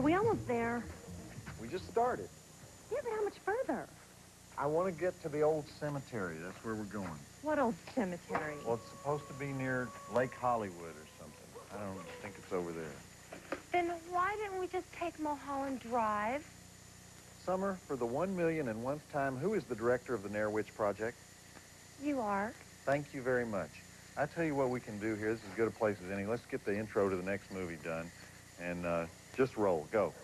we almost there? We just started. Yeah, but how much further? I want to get to the old cemetery. That's where we're going. What old cemetery? Well, it's supposed to be near Lake Hollywood or something. I don't think it's over there. Then why didn't we just take Mulholland Drive? Summer, for the 1,000,001th time, who is the director of the Nair Witch Project? You are. Thank you very much. I tell you what we can do here. This is as good a place as any. Let's get the intro to the next movie done. And just roll. Go.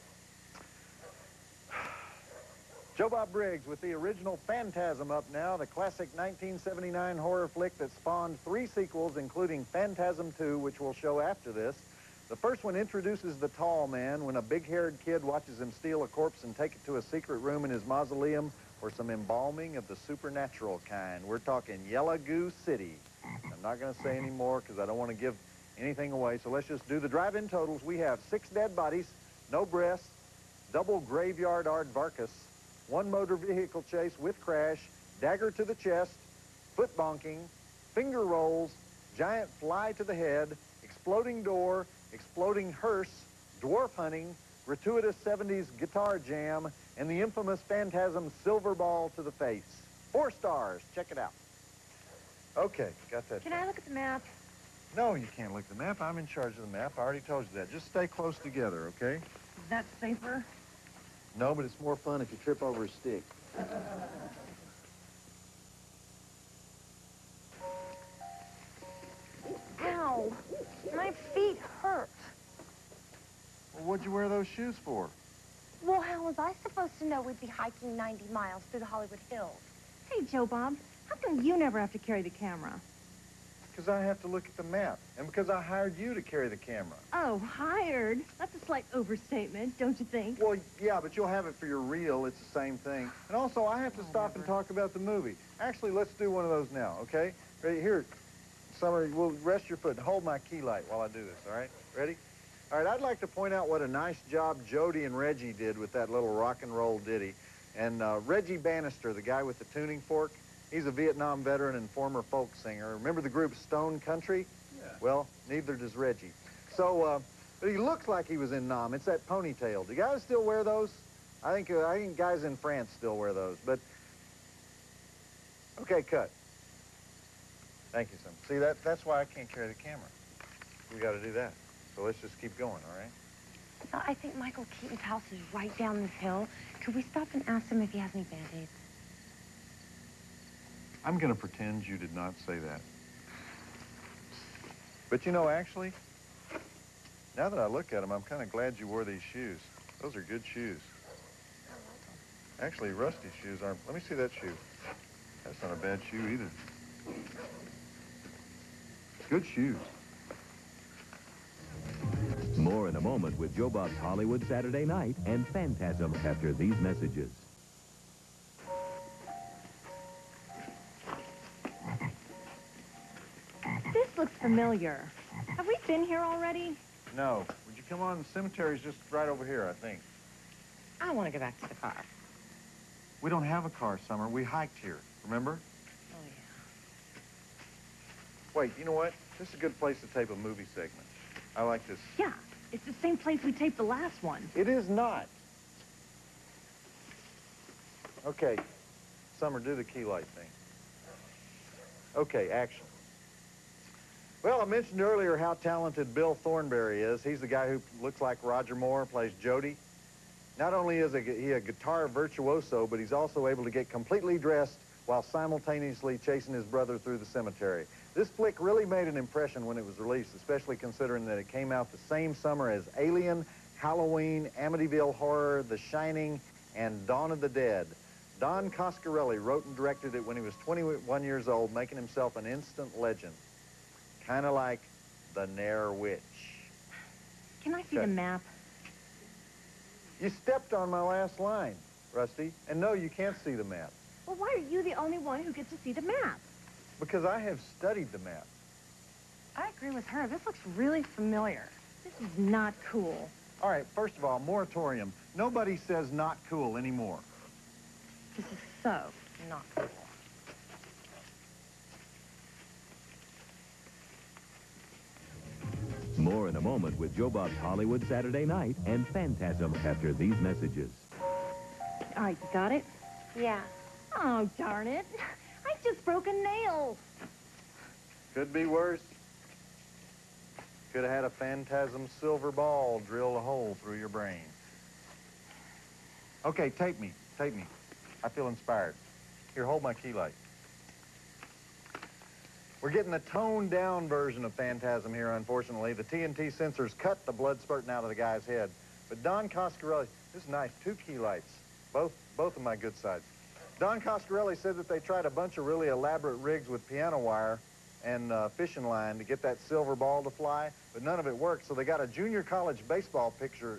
Joe Bob Briggs with the original Phantasm up now, the classic 1979 horror flick that spawned 3 sequels, including Phantasm 2, which we'll show after this. The first one introduces the tall man when a big-haired kid watches him steal a corpse and take it to a secret room in his mausoleum for some embalming of the supernatural kind. We're talking Yellow Goose City. I'm not going to say any more because I don't want to give anything away, so let's just do the drive-in totals. We have 6 dead bodies, no breasts, double graveyard aardvarkus, 1 motor vehicle chase with crash, dagger to the chest, foot bonking, finger rolls, giant fly to the head, exploding door, exploding hearse, dwarf hunting, gratuitous 70s guitar jam, and the infamous Phantasm silver ball to the face. 4 stars. Check it out. Okay, got that. Can I look at the map? No, you can't look at the map. I'm in charge of the map. I already told you that. Just stay close together, okay? Is that safer? No, but it's more fun if you trip over a stick. Ow! My feet hurt. Well, what'd you wear those shoes for? Well, how was I supposed to know we'd be hiking 90 miles through the Hollywood Hills? Hey, Joe Bob, how come you never have to carry the camera? Because I have to look at the map, and because I hired you to carry the camera. Oh, hired? That's a slight overstatement, don't you think? Well, yeah, but you'll have it for your reel. It's the same thing. And also, I have to stop and talk about the movie. Actually, let's do one of those now, okay? Ready? Here, Summer, we'll rest your foot and hold my key light while I do this, all right? Ready? All right, I'd like to point out what a nice job Jody and Reggie did with that little rock and roll ditty. And Reggie Bannister, the guy with the tuning fork, he's a Vietnam veteran and former folk singer. Remember the group Stone Country? Yeah. Well, neither does Reggie. So, but he looks like he was in Nam. It's that ponytail. Do guys still wear those? I think guys in France still wear those. But, okay, cut. Thank you, son. See, that's why I can't carry the camera. We got to do that. So let's just keep going, all right? So I think Michael Keaton's house is right down this hill. Could we stop and ask him if he has any Band-Aids? I'm going to pretend you did not say that. But you know, actually, now that I look at them, I'm kind of glad you wore these shoes. Those are good shoes. Actually, Rusty's shoes aren't. Let me see that shoe. That's not a bad shoe either. Good shoes. More in a moment with Joe Bob's Hollywood Saturday Night and Phantasm after these messages. This looks familiar. Have we been here already? No. Would you come on? The cemetery's just right over here, I think. I want to go back to the car. We don't have a car, Summer. We hiked here, remember? Oh, yeah. Wait, you know what? This is a good place to tape a movie segment. I like this. Yeah, it's the same place we taped the last one. It is not. Okay, Summer, do the key light thing. Okay, action. Well, I mentioned earlier how talented Bill Thornberry is. He's the guy who looks like Roger Moore, plays Jody. Not only is he a guitar virtuoso, but he's also able to get completely dressed while simultaneously chasing his brother through the cemetery. This flick really made an impression when it was released, especially considering that it came out the same summer as Alien, Halloween, Amityville Horror, The Shining, and Dawn of the Dead. Don Coscarelli wrote and directed it when he was 21 years old, making himself an instant legend. Kind of like the Nair Witch. Can I see the map? You stepped on my last line, Rusty. And no, you can't see the map. Well, why are you the only one who gets to see the map? Because I have studied the map. I agree with her. This looks really familiar. This is not cool. All right, first of all, moratorium. Nobody says not cool anymore. This is so not cool. More in a moment with Joe Bob's Hollywood Saturday Night and Phantasm after these messages. All right, you got it? Yeah. Oh, darn it. I just broke a nail. Could be worse. Could have had a Phantasm silver ball drill a hole through your brain. Okay, tape me. Tape me. I feel inspired. Here, hold my key light. We're getting a toned-down version of Phantasm here, unfortunately. The TNT sensors cut the blood spurting out of the guy's head. But Don Coscarelli, this is nice, 2 key lights, both of my good sides. Don Coscarelli said that they tried a bunch of really elaborate rigs with piano wire and fishing line to get that silver ball to fly, but none of it worked, so they got a junior college baseball pitcher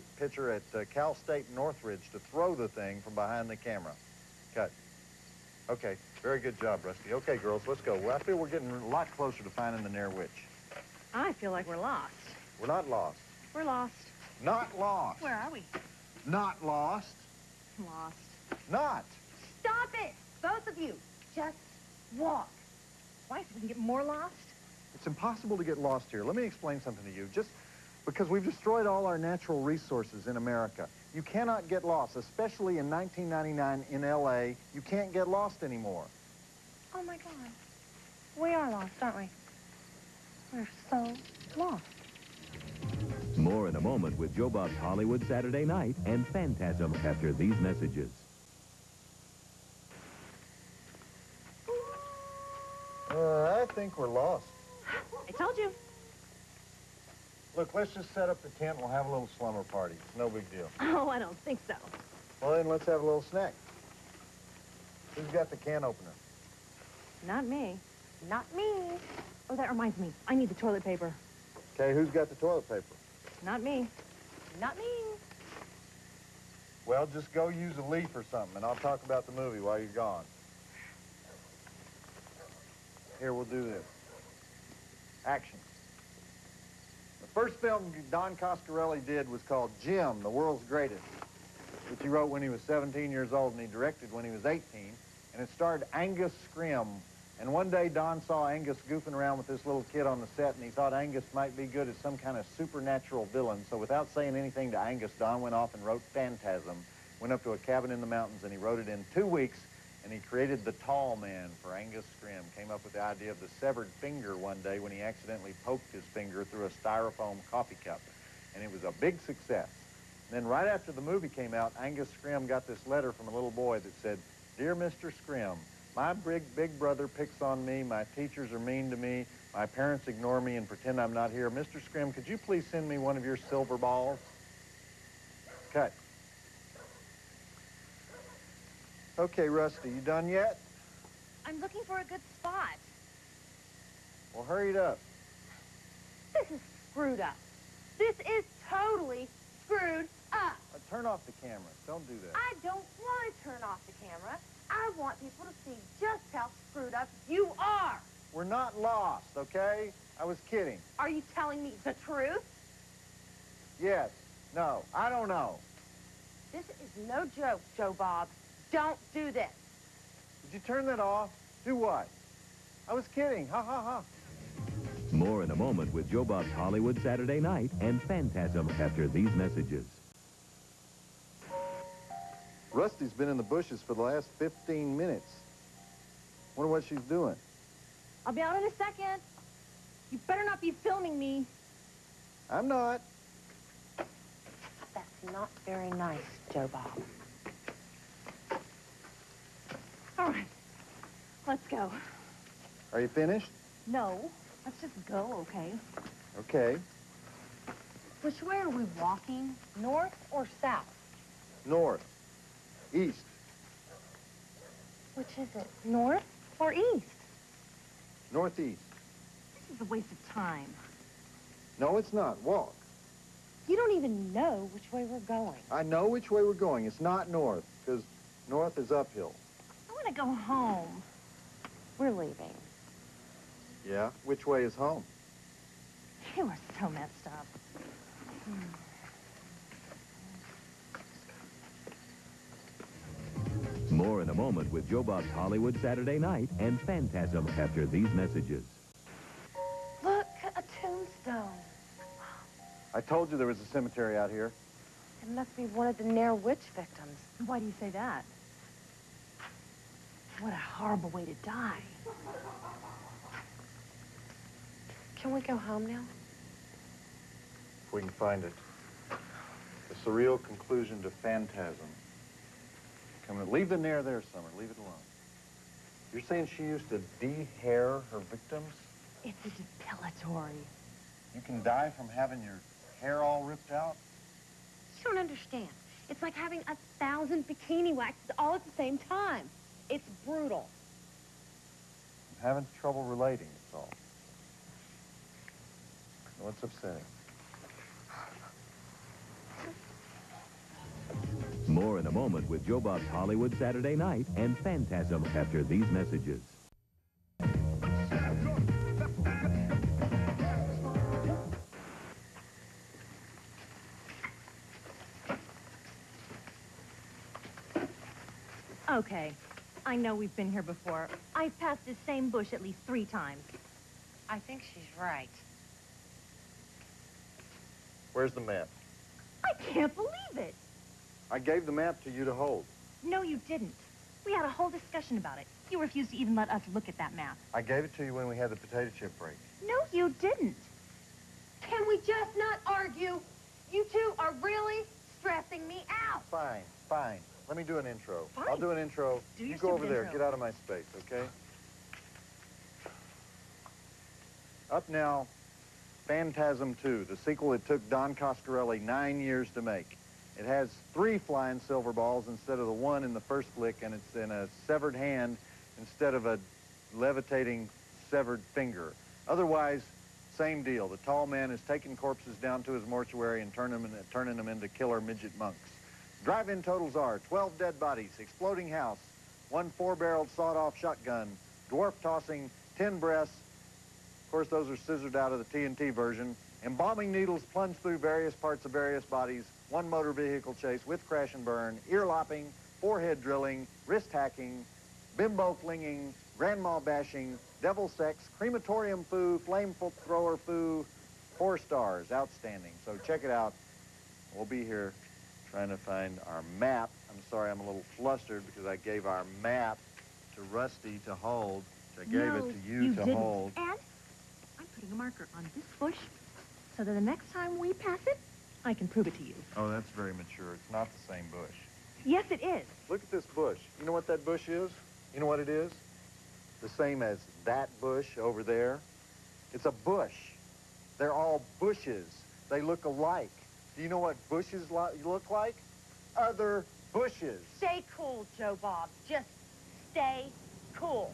at Cal State Northridge to throw the thing from behind the camera. Cut. Okay, very good job, Rusty. Okay, girls, let's go. Well, I feel we're getting a lot closer to finding the Nair Witch. I feel like we're lost. We're not lost. We're lost. Not lost. Where are we? Not lost. Lost. Not. Stop it! Both of you. Just walk. Why, so we can get more lost? It's impossible to get lost here. Let me explain something to you. Just because we've destroyed all our natural resources in America. You cannot get lost, especially in 1999 in L.A. You can't get lost anymore. Oh, my God. We are lost, aren't we? We're so lost. More in a moment with Joe Bob's Hollywood Saturday Night and Phantasm after these messages. I think we're lost. I told you. Look, let's just set up the tent and we'll have a little slumber party. It's no big deal. Oh, I don't think so. Well, then let's have a little snack. Who's got the can opener? Not me. Not me. Oh, that reminds me. I need the toilet paper. Okay, who's got the toilet paper? Not me. Not me. Well, just go use a leaf or something, and I'll talk about the movie while you're gone. Here, we'll do this. Action. The first film Don Coscarelli did was called Jim, the World's Greatest, which he wrote when he was 17 years old and he directed when he was 18, and it starred Angus Scrimm. And one day Don saw Angus goofing around with this little kid on the set, and he thought Angus might be good as some kind of supernatural villain. So without saying anything to Angus, Don went off and wrote Phantasm, went up to a cabin in the mountains, and he wrote it in 2 weeks, and he created the Tall Man for Angus Scrimm. Came up with the idea of the severed finger one day when he accidentally poked his finger through a styrofoam coffee cup, and it was a big success. And then right after the movie came out, Angus Scrimm got this letter from a little boy that said, "Dear Mr. Scrimm, my big brother picks on me, my teachers are mean to me, my parents ignore me and pretend I'm not here. Mr. Scrimm, could you please send me one of your silver balls?" Cut. Okay, Rusty, you done yet? I'm looking for a good spot. Well, hurry it up. This is screwed up. This is totally screwed up. Turn off the camera. Don't do that. I don't want to turn off the camera. I want people to see just how screwed up you are. We're not lost, okay? I was kidding. Are you telling me the truth? Yes. No. I don't know. This is no joke, Joe Bob. Don't do this. Did you turn that off? Do what? I was kidding. Ha, ha, ha. More in a moment with Joe Bob's Hollywood Saturday Night and Phantasm after these messages. Rusty's been in the bushes for the last 15 minutes. Wonder what she's doing. I'll be out in a second. You better not be filming me. I'm not. That's not very nice, Joe Bob. All right, let's go. Are you finished? No, let's just go, okay? Okay. Which way are we walking? North or south? North. East. Which is it, north or east? Northeast. This is a waste of time. No, it's not. Walk. You don't even know which way we're going. I know which way we're going. It's not north, because north is uphill. I want to go home. We're leaving. Yeah? Which way is home? You are so messed up. More in a moment with Joe Bob's Hollywood Saturday Night and Phantasm after these messages. Look, a tombstone. told you there was a cemetery out here. It must be one of the Nair witch victims. Why do you say that? What a horrible way to die. Can we go home now? If we can find it. The surreal conclusion to Phantasm. Come on, leave the Nair there, Summer. Leave it alone. You're saying she used to de-hair her victims? It's a depilatory. You can die from having your hair all ripped out? You don't understand. It's like having 1,000 bikini waxes all at the same time. It's brutal. I'm having trouble relating, that's all. What's upsetting? More in a moment with Joe Bob's Hollywood Saturday Night and Phantasm after these messages. Okay, I know we've been here before. I've passed this same bush at least 3 times. I think she's right. Where's the map? I can't believe it. I gave the map to you to hold. No, you didn't. We had a whole discussion about it. You refused to even let us look at that map. I gave it to you when we had the potato chip break. No, you didn't. Can we just not argue? You two are really stressing me out. Fine, fine. Let me do an intro. Fine. I'll do an intro. Do your You go over stupid there. intro. Get out of my space, okay? Up now, Phantasm 2, the sequel it took Don Coscarelli 9 years to make. It has 3 flying silver balls instead of the 1 in the first flick, and it's in a severed hand instead of a levitating severed finger. Otherwise, same deal. The tall man is taking corpses down to his mortuary and turning them into killer midget monks. Drive-in totals are 12 dead bodies, exploding house, 1 4-barreled sawed-off shotgun, dwarf tossing, 10 breasts. Of course, those are scissored out of the TNT version. Embalming needles plunge through various parts of various bodies, 1 motor vehicle chase with crash and burn, ear lopping, forehead drilling, wrist hacking, bimbo flinging, grandma bashing, devil sex, crematorium foo, flame thrower foo, 4 stars. Outstanding. So check it out. We'll be here trying to find our map. I'm sorry I'm a little flustered because I gave our map to Rusty to hold. I gave No, it to you to didn't. hold. And I'm putting a marker on this bush so that the next time we pass it, I can prove it to you. Oh, that's very mature. It's not the same bush. Yes, it is. Look at this bush. You know what that bush is? You know what it is? The same as that bush over there. It's a bush. They're all bushes. They look alike. Do you know what bushes look like? Other bushes. Stay cool, Joe Bob. Just stay cool.